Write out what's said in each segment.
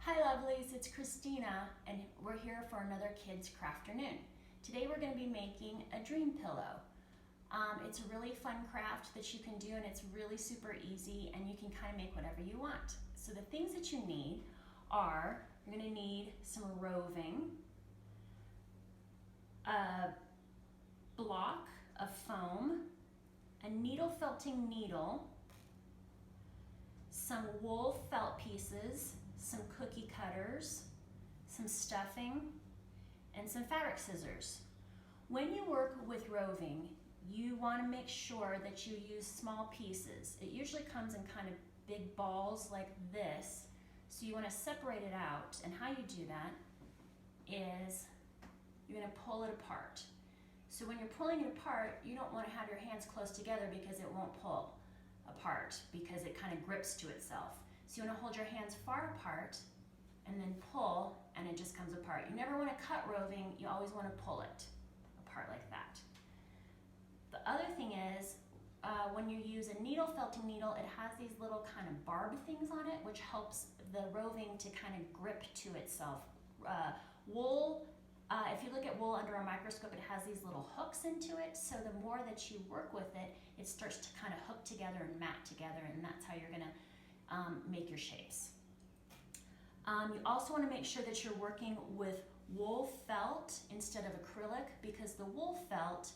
Hi lovelies, it's Christina and we're here for another Kids Crafternoon. Today we're going to be making a dream pillow. It's a really fun craft that you can do and it's really super easy and you can kind of make whatever you want. So the things that you need are, you're going to need some roving, a block of foam, a needle felting needle, some wool felt pieces, some cookie cutters, some stuffing, and some fabric scissors. When you work with roving, you want to make sure that you use small pieces. It usually comes in kind of big balls like this, so you want to separate it out, and how you do that is you're going to pull it apart. So when you're pulling it apart, you don't want to have your hands close together because it won't pull apart because it kind of grips to itself. So you want to hold your hands far apart and then pull and it just comes apart. You never want to cut roving, you always want to pull it apart like that. The other thing is when you use a needle felting needle, it has these little kind of barb things on it which helps the roving to kind of grip to itself. Wool, if you look at wool under a microscope, it has these little hooks into it, so the more that you work with it, it starts to kind of hook together and mat together, and that's how you're going to make your shapes. You also want to make sure that you're working with wool felt instead of acrylic, because the wool felt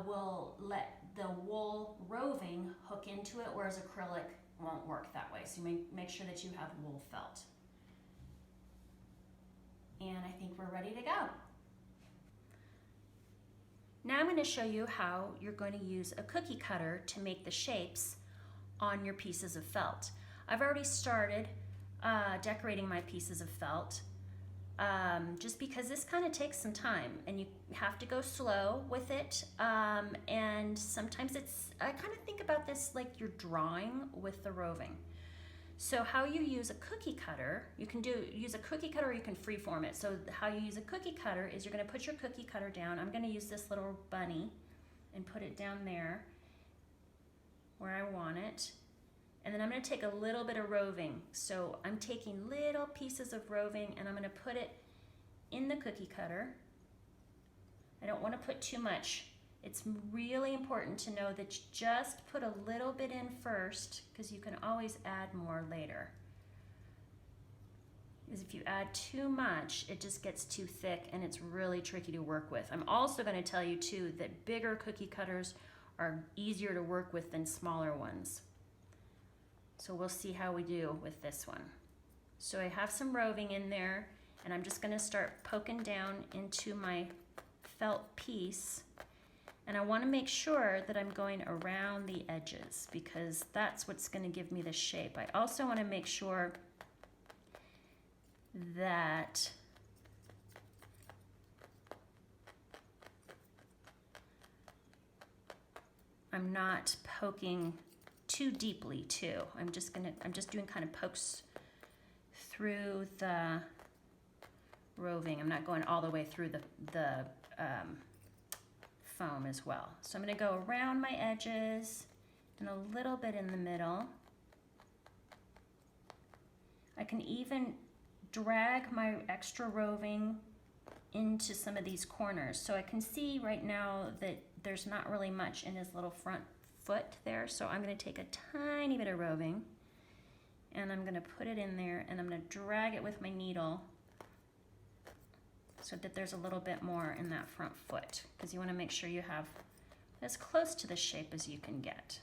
will let the wool roving hook into it, whereas acrylic won't work that way. So you make sure that you have wool felt. And I think we're ready to go. Now I'm going to show you how you're going to use a cookie cutter to make the shapes on your pieces of felt. I've already started decorating my pieces of felt just because this kind of takes some time and you have to go slow with it, and sometimes I kind of think about this like you're drawing with the roving. So how you use a cookie cutter, you can use a cookie cutter or you can freeform it. So how you use a cookie cutter is you're going to put your cookie cutter down. I'm going to use this little bunny and put it down there where I want it. And then I'm going to take a little bit of roving. So I'm taking little pieces of roving and I'm going to put it in the cookie cutter. I don't want to put too much. It's really important to know that you just put a little bit in first, because you can always add more later. Because if you add too much, it just gets too thick and it's really tricky to work with. I'm also going to tell you too that bigger cookie cutters are easier to work with than smaller ones. So we'll see how we do with this one. So I have some roving in there and I'm just going to start poking down into my felt piece. And I want to make sure that I'm going around the edges because that's what's going to give me the shape. I also want to make sure that I'm not poking too deeply too. I'm just doing kind of pokes through the roving. I'm not going all the way through the foam as well. So I'm going to go around my edges and a little bit in the middle. I can even drag my extra roving into some of these corners. So I can see right now that there's not really much in his little front foot there. So I'm going to take a tiny bit of roving and I'm going to put it in there and I'm going to drag it with my needle so that there's a little bit more in that front foot, because you want to make sure you have as close to the shape as you can get.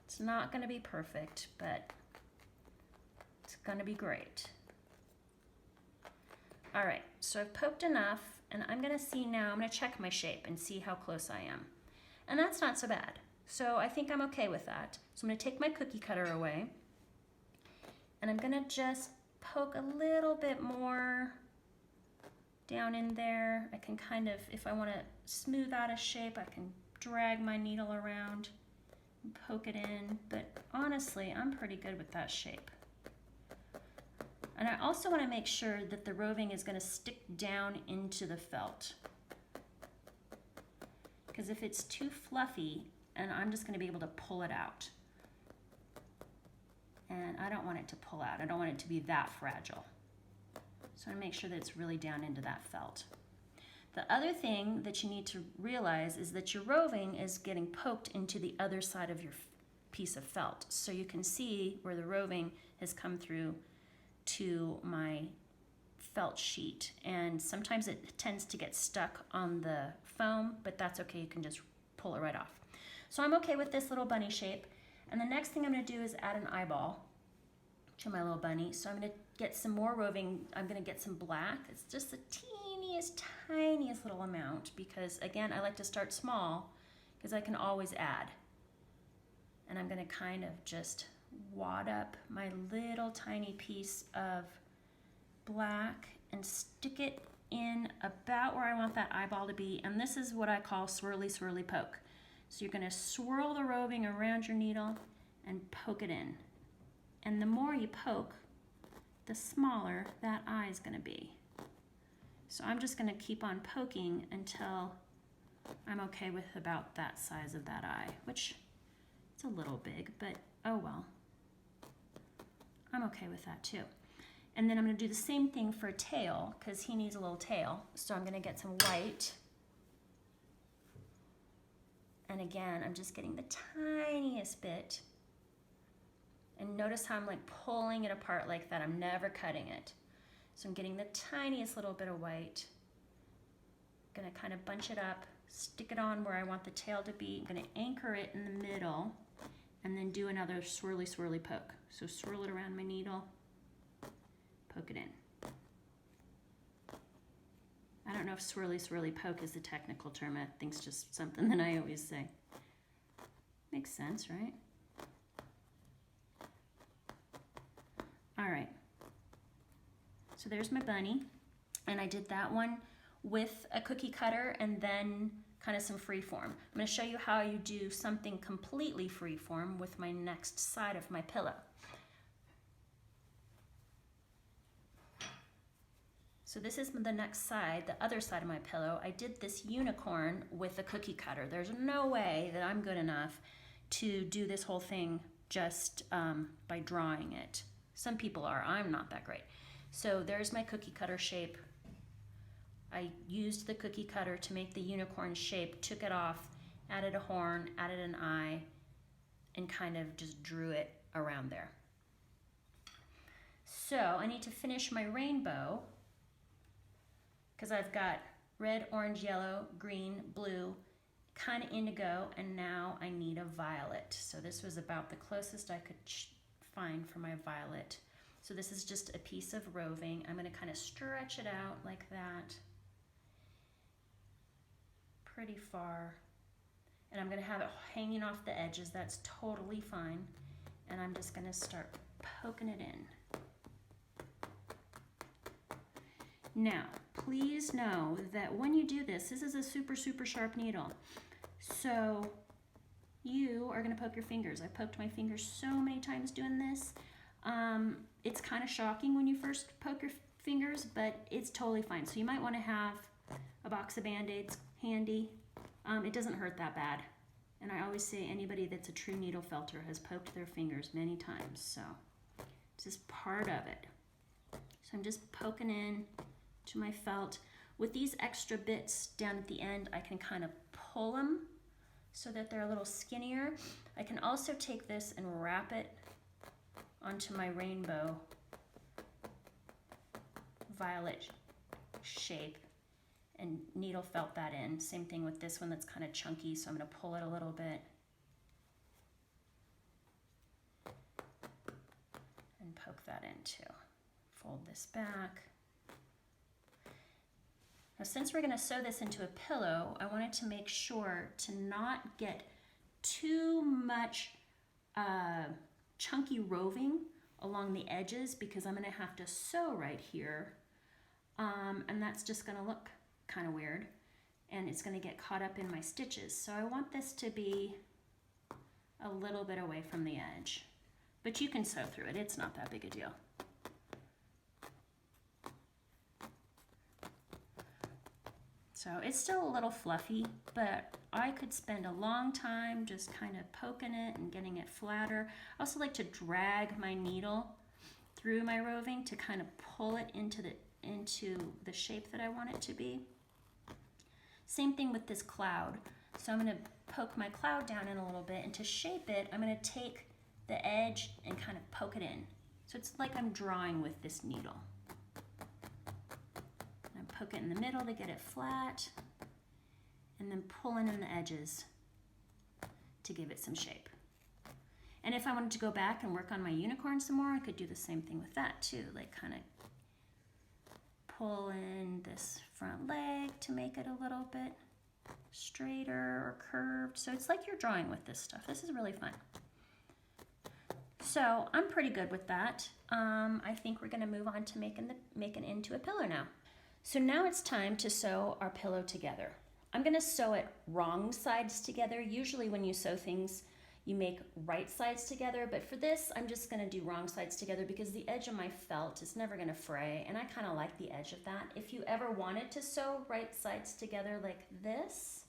It's not going to be perfect, but it's going to be great. All right, so I've poked enough and I'm going to see now, I'm going to check my shape and see how close I am. And that's not so bad. So I think I'm okay with that. So I'm going to take my cookie cutter away and I'm going to just poke a little bit more down in there. I can kind of, if I want to smooth out a shape, I can drag my needle around and poke it in, but honestly, I'm pretty good with that shape. And I also want to make sure that the roving is going to stick down into the felt, because if it's too fluffy, and I'm just going to be able to pull it out. and I don't want it to pull out. I don't want it to be that fragile. So I want to make sure that it's really down into that felt. The other thing that you need to realize is that your roving is getting poked into the other side of your piece of felt. So you can see where the roving has come through to my felt sheet. And sometimes it tends to get stuck on the foam, but that's okay. You can just pull it right off. So I'm okay with this little bunny shape. And the next thing I'm going to do is add an eyeball to my little bunny. So I'm going to get some more roving. I'm going to get some black. It's just the tiniest little amount because, again, I like to start small because I can always add. And I'm going to kind of just wad up my little tiny piece of black and stick it in about where I want that eyeball to be. And this is what I call swirly, swirly poke. So you're going to swirl the roving around your needle and poke it in. And the more you poke, the smaller that eye is going to be. So I'm just going to keep on poking until I'm okay with about that size of that eye, which it's a little big, but oh well. I'm okay with that too. And then I'm going to do the same thing for a tail because he needs a little tail. So I'm going to get some white. And again, I'm just getting the tiniest bit. And notice how I'm like pulling it apart like that. I'm never cutting it. So I'm getting the tiniest little bit of white. I'm gonna kind of bunch it up, stick it on where I want the tail to be. I'm gonna anchor it in the middle and then do another swirly, swirly poke. So swirl it around my needle, poke it in. I don't know if swirly, swirly poke is the technical term. I think it's just something that I always say. Makes sense, right? All right. So there's my bunny, and I did that one with a cookie cutter and then kind of some freeform. I'm going to show you how you do something completely freeform with my next side of my pillow. So this is the next side, the other side of my pillow. I did this unicorn with a cookie cutter. There's no way that I'm good enough to do this whole thing just by drawing it. Some people are, I'm not that great. So there's my cookie cutter shape. I used the cookie cutter to make the unicorn shape, took it off, added a horn, added an eye, and kind of just drew it around there. So I need to finish my rainbow because I've got red, orange, yellow, green, blue, kind of indigo, and now I need a violet. So this was about the closest I could find for my violet. So this is just a piece of roving. I'm going to kind of stretch it out like that, pretty far. And I'm going to have it hanging off the edges. That's totally fine. And I'm just going to start poking it in. Now, please know that when you do this, this is a super, super sharp needle. So you are going to poke your fingers. I poked my fingers so many times doing this. It's kind of shocking when you first poke your fingers, but it's totally fine. So you might want to have a box of Bandaids handy. It doesn't hurt that bad. And I always say anybody that's a true needle felter has poked their fingers many times. So it's just part of it. So I'm just poking in to my felt. With these extra bits down at the end, I can kind of pull them so that they're a little skinnier. I can also take this and wrap it onto my rainbow violet shape and needle felt that in. Same thing with this one that's kind of chunky, so I'm going to pull it a little bit and poke that in too. Fold this back. Now, since we're going to sew this into a pillow, I wanted to make sure to not get too much chunky roving along the edges because I'm going to have to sew right here, and that's just going to look kind of weird, and it's going to get caught up in my stitches. So I want this to be a little bit away from the edge, but you can sew through it. It's not that big a deal. So So it's still a little fluffy, but I could spend a long time just kind of poking it and getting it flatter. I also like to drag my needle through my roving to kind of pull it into the shape that I want it to be. Same thing with this cloud. So I'm going to poke my cloud down in a little bit, and to shape it, I'm going to take the edge and kind of poke it in. So it's like I'm drawing with this needle. Poke it in the middle to get it flat, and then pulling in the edges to give it some shape. And if I wanted to go back and work on my unicorn some more, I could do the same thing with that too, like kind of pull in this front leg to make it a little bit straighter or curved. So it's like you're drawing with this stuff. This is really fun. So I'm pretty good with that. I think we're gonna move on to making it into a pillow now. So now it's time to sew our pillow together. I'm gonna sew it wrong sides together. Usually when you sew things, you make right sides together, but for this, I'm just gonna do wrong sides together because the edge of my felt is never gonna fray, and I kinda like the edge of that. If you ever wanted to sew right sides together like this,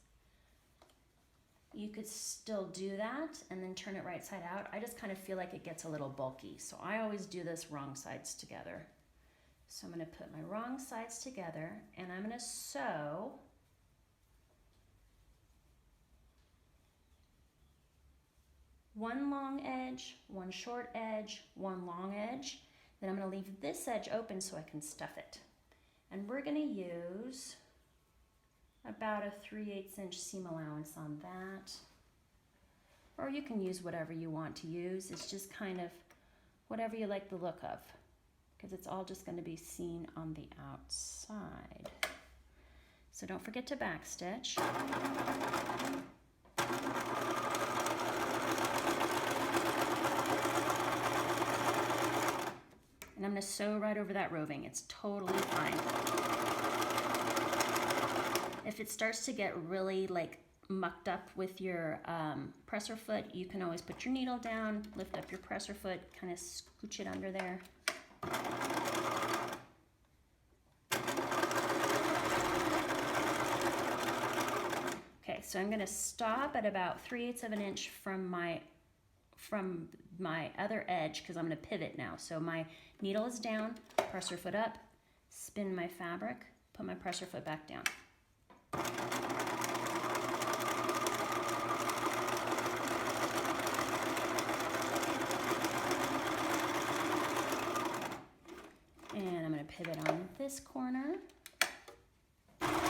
you could still do that and then turn it right side out. I just kind of feel like it gets a little bulky, so I always do this wrong sides together. So I'm going to put my wrong sides together, and I'm going to sew one long edge, one short edge, one long edge. Then I'm going to leave this edge open so I can stuff it. And we're going to use about a 3/8 inch seam allowance on that. Or you can use whatever you want to use. It's just kind of whatever you like the look of, because it's all just going to be seen on the outside. So don't forget to backstitch. And I'm going to sew right over that roving. It's totally fine. If it starts to get really like mucked up with your presser foot, you can always put your needle down, lift up your presser foot, kind of scooch it under there. Okay, so I'm going to stop at about 3/8 of an inch from my other edge, because I'm going to pivot now. So my needle is down, presser foot up, spin my fabric, put my presser foot back down. And I'm going to pivot on this corner and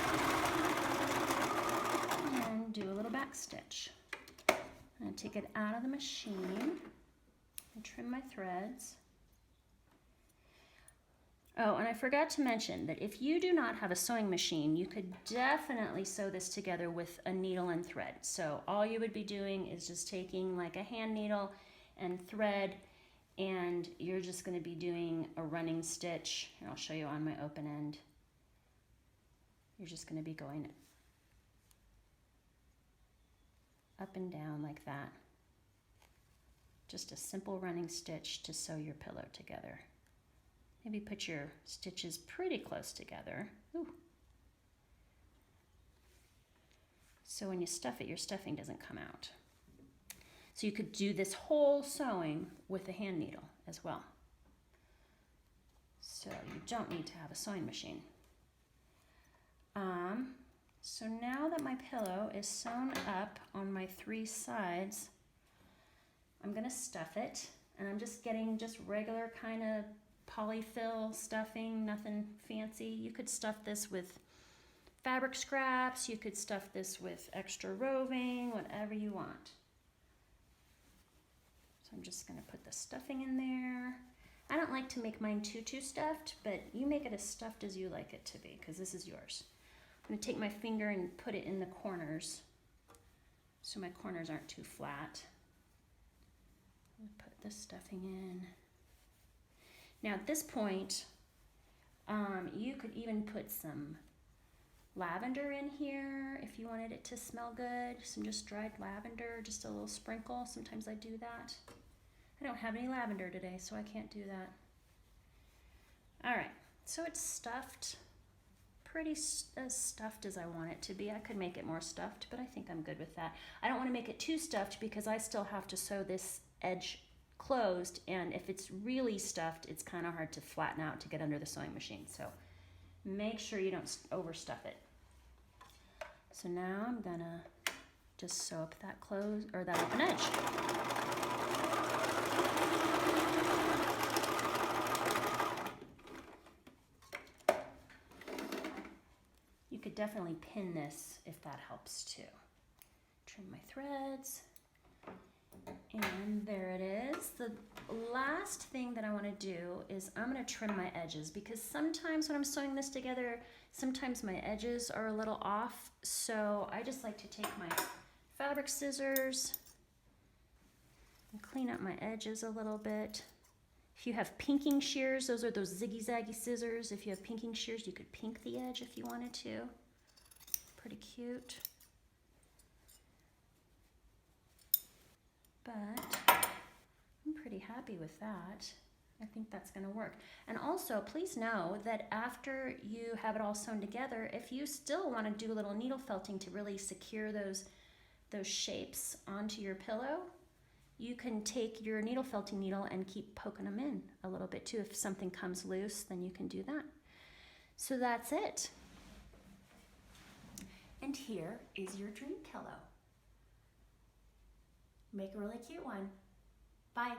do a little back stitch. I'm going to take it out of the machine and trim my threads. Oh, and I forgot to mention that if you do not have a sewing machine, you could definitely sew this together with a needle and thread. So all you would be doing is just taking like a hand needle and thread, and you're just going to be doing a running stitch. And I'll show you on my open end. You're just going to be going up and down like that. Just a simple running stitch to sew your pillow together. Maybe put your stitches pretty close together. Ooh. So when you stuff it, your stuffing doesn't come out. So you could do this whole sewing with a hand needle as well. So you don't need to have a sewing machine. So now that my pillow is sewn up on my 3 sides, I'm gonna stuff it, and I'm just getting just regular kind of polyfill stuffing, nothing fancy. You could stuff this with fabric scraps, you could stuff this with extra roving, whatever you want. So I'm just gonna put the stuffing in there. I don't like to make mine too stuffed, but you make it as stuffed as you like it to be, because this is yours. I'm gonna take my finger and put it in the corners so my corners aren't too flat. I'm gonna put the stuffing in. Now at this point, you could even put some lavender in here if you wanted it to smell good. Some just dried lavender, just a little sprinkle. Sometimes I do that. I don't have any lavender today, so I can't do that. All right, so it's stuffed pretty as stuffed as I want it to be. I could make it more stuffed, but I think I'm good with that. I don't want to make it too stuffed because I still have to sew this edge closed, and if it's really stuffed, it's kind of hard to flatten out to get under the sewing machine. So make sure you don't overstuff it. So now I'm gonna just sew up that close or that open edge. You could definitely pin this if that helps too. Trim my threads. And there it is. The last thing that I want to do is I'm going to trim my edges, because sometimes when I'm sewing this together, sometimes my edges are a little off. So I just like to take my fabric scissors and clean up my edges a little bit. If you have pinking shears, those are those ziggy-zaggy scissors. If you have pinking shears, you could pink the edge if you wanted to. Pretty cute. But I'm pretty happy with that. I think that's going to work. And also, please know that after you have it all sewn together, if you still want to do a little needle felting to really secure those shapes onto your pillow, you can take your needle felting needle and keep poking them in a little bit too. If something comes loose, then you can do that. So that's it. And here is your dream pillow. Make a really cute one. Bye.